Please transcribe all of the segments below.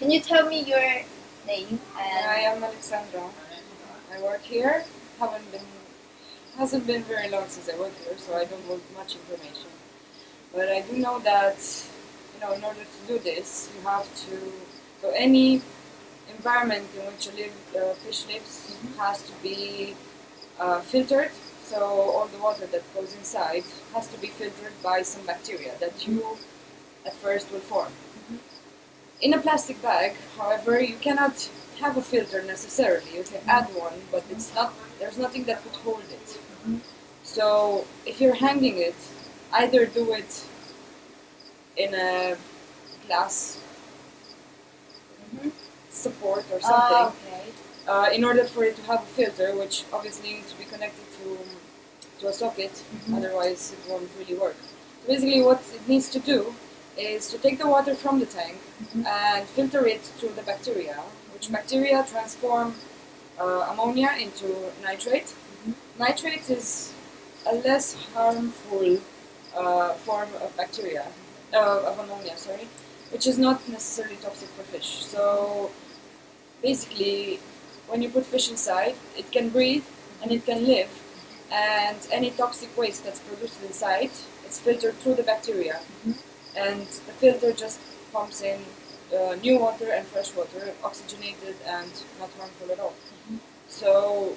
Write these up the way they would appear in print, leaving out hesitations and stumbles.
Can you tell me your name? I am Alexandra. I work here. Hasn't been very long since I work here, so I don't hold much information. But I do know that in order to do this, you have to. So any environment in which fish lives has to be filtered. So all the water that goes inside has to be filtered by some bacteria that you at first will form. In a plastic bag, however, you cannot have a filter necessarily. You can add one, but there's nothing that could hold it. So if you're hanging it, either do it in a glass support or something, in order for it to have a filter, which obviously needs to be connected to a socket, otherwise it won't really work. So basically what it needs to do is to take the water from the tank and filter it through the bacteria, which bacteria transform ammonia into nitrate. Nitrate is a less harmful form of bacteria, of ammonia, sorry, which is not necessarily toxic for fish. So basically, when you put fish inside, it can breathe and it can live, and any toxic waste that's produced inside is filtered through the bacteria, and the filter just pumps in new water and fresh water, oxygenated and not harmful at all. So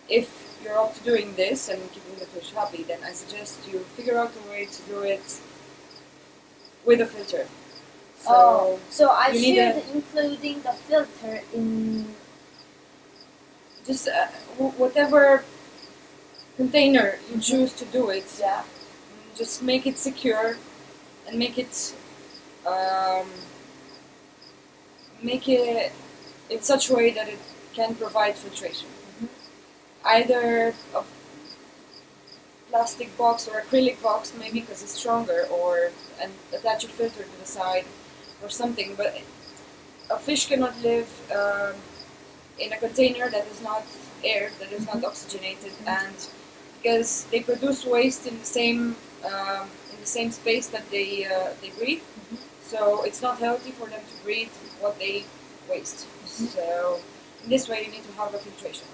if you're up to doing this and keeping the fish happy, then I suggest you figure out a way to do it with a filter. So I should including the filter in just whatever container you choose to do it. Yeah. Just make it secure and make it in such a way that it can provide filtration. Either a plastic box or acrylic box, maybe because it's stronger, and attach a filter to the side or something. But a fish cannot live in a container that is not aired, that is not oxygenated, and because they produce waste in the same space that they breathe. So it's not healthy for them to breathe what they waste. So in this way, you need to have a filtration.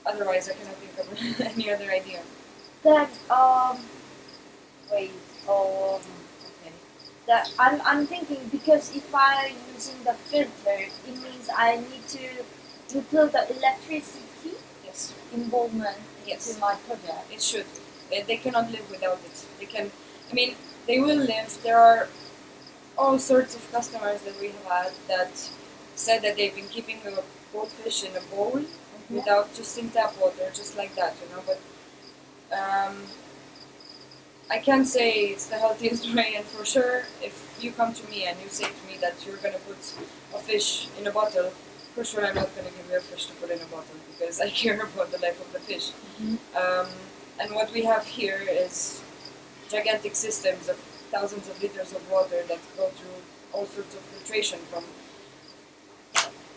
Otherwise, I cannot think of any other idea. That okay. That I'm thinking, because if I'm using the filter, it means I need to include the electricity involvement into my project. It should. They cannot live without it. They will live. There are all sorts of customers that we have had that said that they've been keeping a goldfish in a bowl without just in tap water, just like that, But I can't say it's the healthiest way, and for sure, if you come to me and you say to me that you're going to put a fish in a bottle, for sure I'm not going to give you a fish to put in a bottle, because I care about the life of the fish. And what we have here is gigantic systems of thousands of liters of water that go through all sorts of filtration, from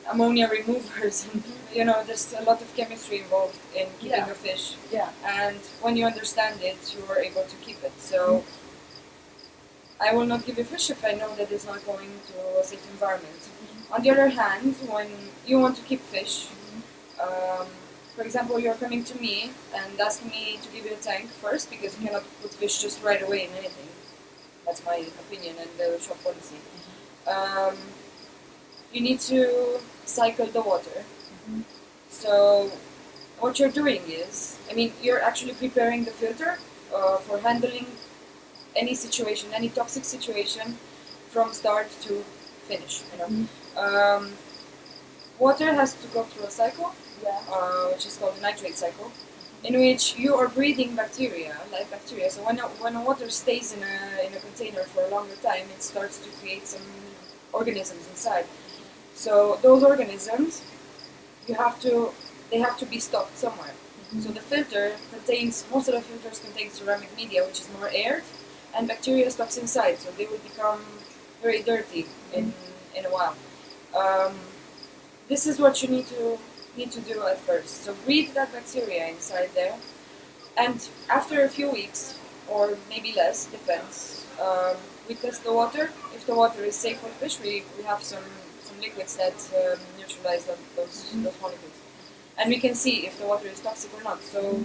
ammonia removers, and there's a lot of chemistry involved in keeping a fish. And when you understand it, you are able to keep it. So I will not give you fish if I know that it's not going to a safe environment. On the other hand, when you want to keep fish, for example, you're coming to me and asking me to give you a tank first, because you cannot put fish just right away in anything. That's my opinion and the shop policy. You need to cycle the water. So what you're doing is, you're actually preparing the filter for handling any situation, any toxic situation, from start to finish. Water has to go through a cycle, which is called the nitrate cycle, in which you are breeding bacteria, live bacteria. So when water stays in a container for a longer time, it starts to create some organisms inside. So those organisms, they have to be stopped somewhere. So the filter most of the filters contain ceramic media, which is more aired, and bacteria stops inside, so they will become very dirty in a while. This is what you need to do at first. So breed that bacteria inside there, and after a few weeks, or maybe less, depends, we test the water. If the water is safe for fish, we have some liquids that neutralize those molecules. And we can see if the water is toxic or not. So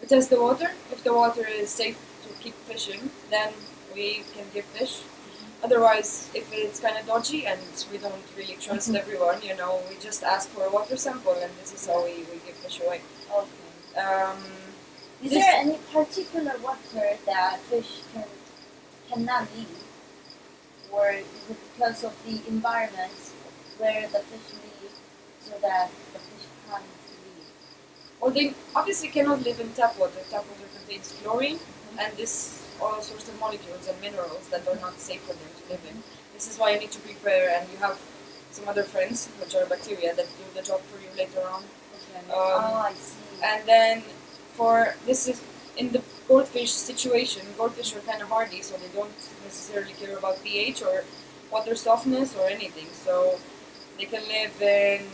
we test the water. If the water is safe to keep fishing, then we can give fish. Otherwise, if it's kind of dodgy and we don't really trust everyone, we just ask for a water sample, and this is how we give fish away. Okay. Is there any particular water that fish cannot live, or is it because of the environment where the fish live, so that the fish can't live? Well, they obviously cannot live in tap water. Tap water contains chlorine and all sorts of molecules and minerals that are not safe for them to live in. This is why you need to prepare, and you have some other friends, which are bacteria, that do the job for you later on. Okay. I see. And then this is in the goldfish situation. Goldfish are kind of hardy, so they don't necessarily care about pH or water softness or anything. So they can live in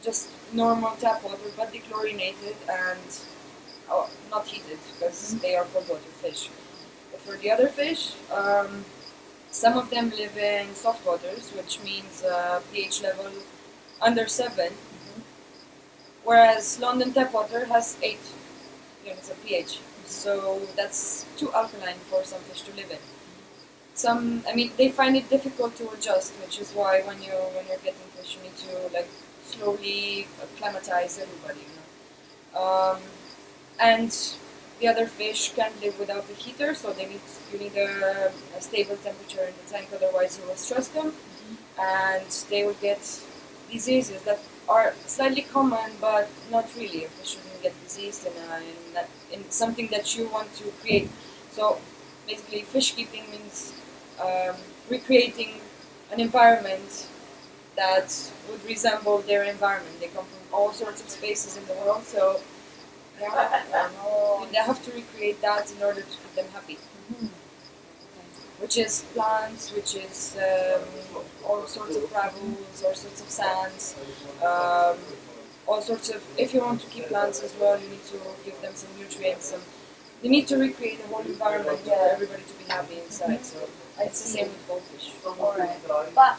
just normal tap water, but dechlorinated and not heated, because they are cold water fish. But for the other fish, some of them live in soft waters, which means pH level under 7, whereas London tap water has 8 units of pH. So that's too alkaline for some fish to live in. They find it difficult to adjust, which is why when you're getting fish, you need to slowly acclimatize everybody. And the other fish can't live without a heater, so you need a stable temperature in the tank, otherwise you will stress them, and they will get diseases that are slightly common, but not really. A fish shouldn't get diseased in something that you want to create. So basically, fish keeping means recreating an environment that would resemble their environment. They come from all sorts of spaces in the world, so they have to recreate that in order to keep them happy. Which is plants, which is all sorts of gravels, all sorts of sands, all sorts of. If you want to keep plants as well, you need to give them some nutrients. You need to recreate a whole environment for everybody to be happy inside. So it's the same with goldfish. Alright, but